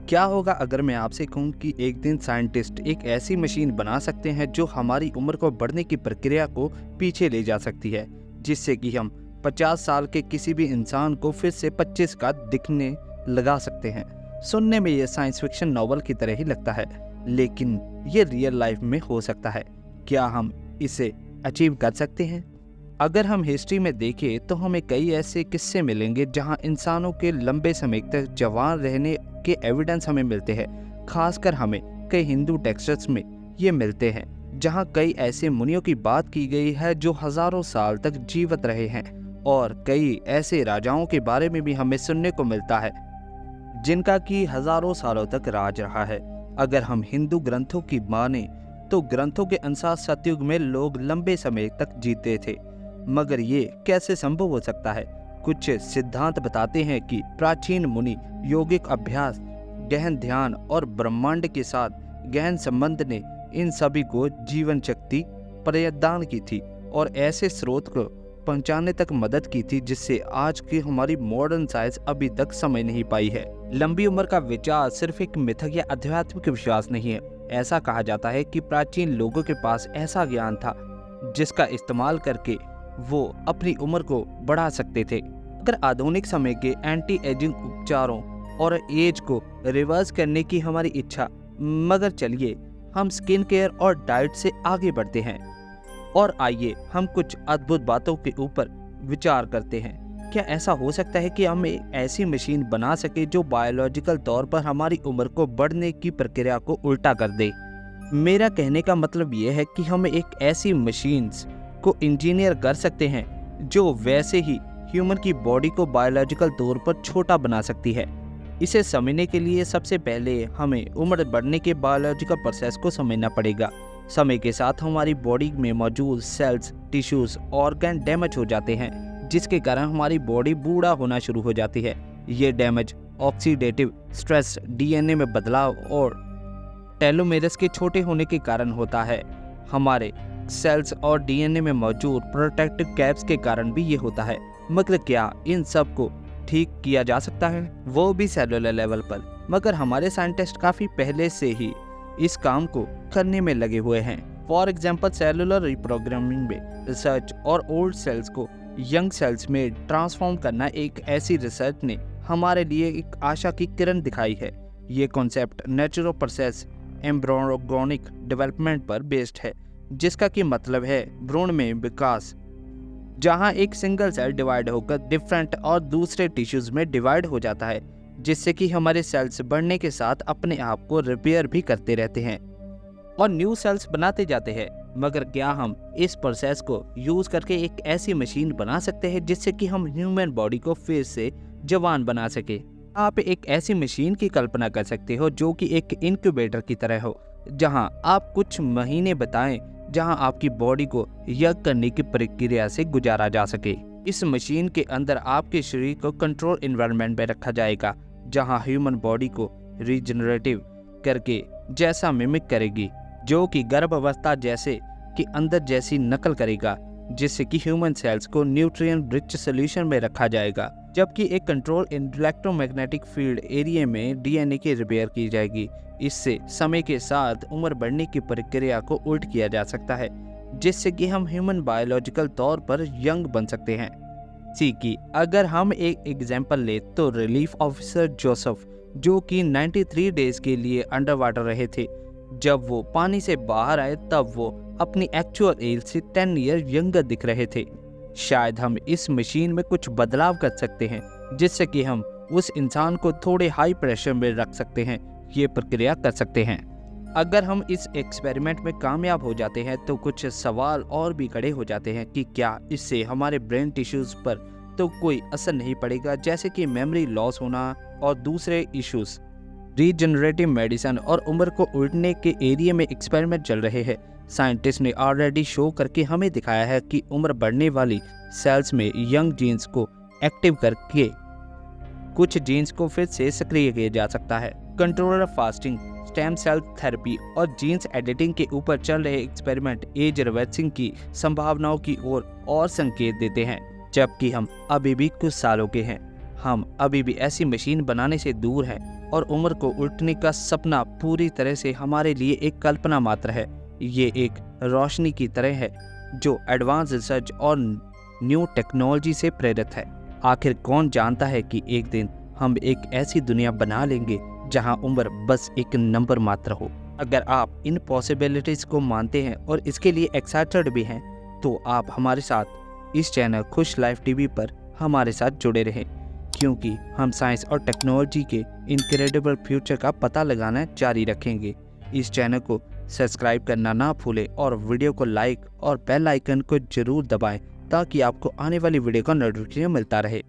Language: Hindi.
क्या होगा अगर मैं आपसे कहूं कि एक दिन साइंटिस्ट एक ऐसी मशीन बना सकते हैं जो हमारी उम्र को बढ़ने की प्रक्रिया को पीछे ले जा सकती है, जिससे कि हम 50 साल के किसी भी इंसान को फिर से 25 का दिखने लगा सकते हैं। सुनने में ये साइंस फिक्शन नॉवल की तरह ही लगता है, लेकिन ये रियल लाइफ में हो सकता है। क्या हम इसे अचीव कर सकते हैं? अगर हम हिस्ट्री में देखें तो हमें कई ऐसे किस्से मिलेंगे जहां इंसानों के लंबे समय तक जवान रहने के एविडेंस हमें मिलते हैं। खासकर हमें कई हिंदू टेक्स्ट्स में ये मिलते हैं जहां कई ऐसे मुनियों की बात की गई है जो हजारों साल तक जीवित रहे हैं, और कई ऐसे राजाओं के बारे में भी हमें सुनने को मिलता है जिनका कि हजारों सालों तक राज रहा है। अगर हम हिंदू ग्रंथों की माने तो ग्रंथों के अनुसार सतयुग में लोग लंबे समय तक जीते थे, मगर ये कैसे संभव हो सकता है? कुछ सिद्धांत बताते हैं कि प्राचीन मुनि योगिक अभ्यास, गहन ध्यान और ब्रह्मांड के साथ गहन संबंध ने इन सभी को जीवन शक्ति प्रदान की थी और ऐसे स्रोत को पहुंचाने तक मदद की थी जिससे आज की हमारी मॉडर्न साइंस अभी तक समझ नहीं पाई है। लंबी उम्र का विचार सिर्फ एक मिथक या आध्यात्मिक विश्वास नहीं है। ऐसा कहा जाता है कि प्राचीन लोगों के पास ऐसा ज्ञान था जिसका इस्तेमाल करके वो अपनी उम्र को बढ़ा सकते थे। अगर आधुनिक समय के एंटी एजिंग उपचारों और एज को रिवर्स करने की हमारी इच्छा, मगर चलिए हम स्किन केयर और डाइट से आगे बढ़ते हैं और आइए हम कुछ अद्भुत बातों के ऊपर विचार करते हैं। क्या ऐसा हो सकता है कि हम एक ऐसी मशीन बना सके जो बायोलॉजिकल तौर पर हमारी उम्र को बढ़ने की प्रक्रिया को उल्टा कर दे? मेरा कहने का मतलब यह है कि हम एक ऐसी मशीन को इंजीनियर कर सकते हैं जो वैसे ही ह्यूमन की बॉडी को बायोलॉजिकल तौर पर छोटा बना सकती है। इसे समझने के लिए सबसे पहले हमें उम्र बढ़ने के बायोलॉजिकल प्रोसेस को समझना पड़ेगा। समय के साथ हमारी बॉडी में मौजूद सेल्स, टिश्यूज, ऑर्गन डैमेज हो जाते हैं, जिसके कारण हमारी बॉडी बूढ़ा होना शुरू हो जाती है। ये डैमेज ऑक्सीडेटिव स्ट्रेस, डीएनए में बदलाव और टेलोमेरस के छोटे होने के कारण होता है। हमारे सेल्स और डीएनए में मौजूद प्रोटेक्टिव कैप्स के कारण भी ये होता है। मगर क्या इन सब को ठीक किया जा सकता है, वो भी सेलुलर लेवल पर? मगर हमारे साइंटिस्ट काफ़ी पहले से ही इस काम को करने में लगे हुए हैं। फॉर एग्जाम्पल सेलुलर रिप्रोग्रामिंग में रिसर्च और ओल्ड सेल्स को यंग सेल्स में ट्रांसफॉर्म करना, एक ऐसी रिसर्च ने हमारे लिए एक आशा की किरण दिखाई है। ये concept natural process embryonic development पर बेस्ड है, जिसका कि मतलब है भ्रूण में विकास, जहां एक सिंगल सेल डिवाइड होकर डिफरेंट और दूसरे टिश्यूज में डिवाइड हो जाता है, जिससे कि हमारे सेल्स बढ़ने के साथ अपने आप को रिपेयर भी करते रहते हैं और न्यू सेल्स बनाते जाते हैं। मगर क्या हम इस प्रोसेस को यूज करके एक ऐसी मशीन बना सकते हैं जिससे कि हम ह्यूमन बॉडी को फिर से जवान बना सके? आप एक ऐसी मशीन की कल्पना कर सकते हो जो कि एक इनक्यूबेटर की तरह हो, जहां आप कुछ महीने बताएं, जहां आपकी बॉडी को यज्ञ करने की प्रक्रिया से गुजारा जा सके। इस मशीन के अंदर आपके शरीर को कंट्रोल एनवायरनमेंट में रखा जाएगा, जहां ह्यूमन बॉडी को रीजनरेटिव करके जैसा मिमिक करेगी, जो कि गर्भावस्था जैसे कि अंदर जैसी नकल करेगा, जिससे कि ह्यूमन सेल्स को न्यूट्रिएंट रिच सॉल्यूशन में रखा जाएगा, जबकि एक कंट्रोल इलेक्ट्रोमैग्नेटिक फील्ड एरिया में डीएनए की रिपेयर की जाएगी। इससे समय के साथ उम्र बढ़ने की प्रक्रिया को उल्ट किया जा सकता है, जिससे कि हम ह्यूमन बायोलॉजिकल तौर पर यंग बन सकते हैं। कि अगर हम एक एग्जांपल ले तो रिलीफ ऑफिसर जोसेफ, जो कि 93 डेज के लिए अंडर वाटर रहे थे, जब वो पानी से बाहर आए तब वो अपनी एक्चुअल एज से 10 ईयर यंगर दिख रहे थे। शायद हम इस मशीन में कुछ बदलाव कर सकते हैं जिससे कि हम उस इंसान को थोड़े हाई प्रेशर में रख सकते हैं, ये प्रक्रिया कर सकते हैं। अगर हम इस एक्सपेरिमेंट में कामयाब हो जाते हैं तो कुछ सवाल और भी खड़े हो जाते हैं कि क्या इससे हमारे ब्रेन टिश्यूज पर तो कोई असर नहीं पड़ेगा, जैसे कि मेमोरी लॉस होना और दूसरे इश्यूज। रीजनरेटिव मेडिसिन और उम्र को उल्टने के एरिया में एक्सपेरिमेंट चल रहे हैं। साइंटिस्ट ने ऑलरेडी शो करके हमें दिखाया है कि उम्र बढ़ने वाली सेल्स में यंग जीन्स को एक्टिव करके कुछ जीन्स को फिर से सक्रिय किया जा सकता है। Controller fasting, stem cell therapy और जीन्स एडिटिंग के ऊपर चल रहे एक्सपेरिमेंट एज रिवर्सिंग की संभावनाओं की ओर और संकेत देते हैं। जबकि हम अभी भी कुछ सालों के हैं, हम अभी भी ऐसी मशीन बनाने से दूर हैं और उम्र को उल्टने का सपना पूरी तरह से हमारे लिए एक कल्पना मात्र है। ये एक रोशनी की तरह है जो एडवांस रिसर्च और न्यू टेक्नोलॉजी से प्रेरित है। आखिर कौन जानता है कि एक दिन हम एक ऐसी दुनिया बना लेंगे जहां उम्र बस एक नंबर मात्र हो। अगर आप इन पॉसिबिलिटीज़ को मानते हैं और इसके लिए एक्साइटेड भी हैं तो आप हमारे साथ इस चैनल खुश लाइफ टीवी पर हमारे साथ जुड़े रहें, क्योंकि हम साइंस और टेक्नोलॉजी के इनक्रेडिबल फ्यूचर का पता लगाना जारी रखेंगे। इस चैनल को सब्सक्राइब करना ना भूलें और वीडियो को लाइक और बेल आइकन को जरूर दबाएं ताकि आपको आने वाली वीडियो का नोटिफिकेशन मिलता रहे।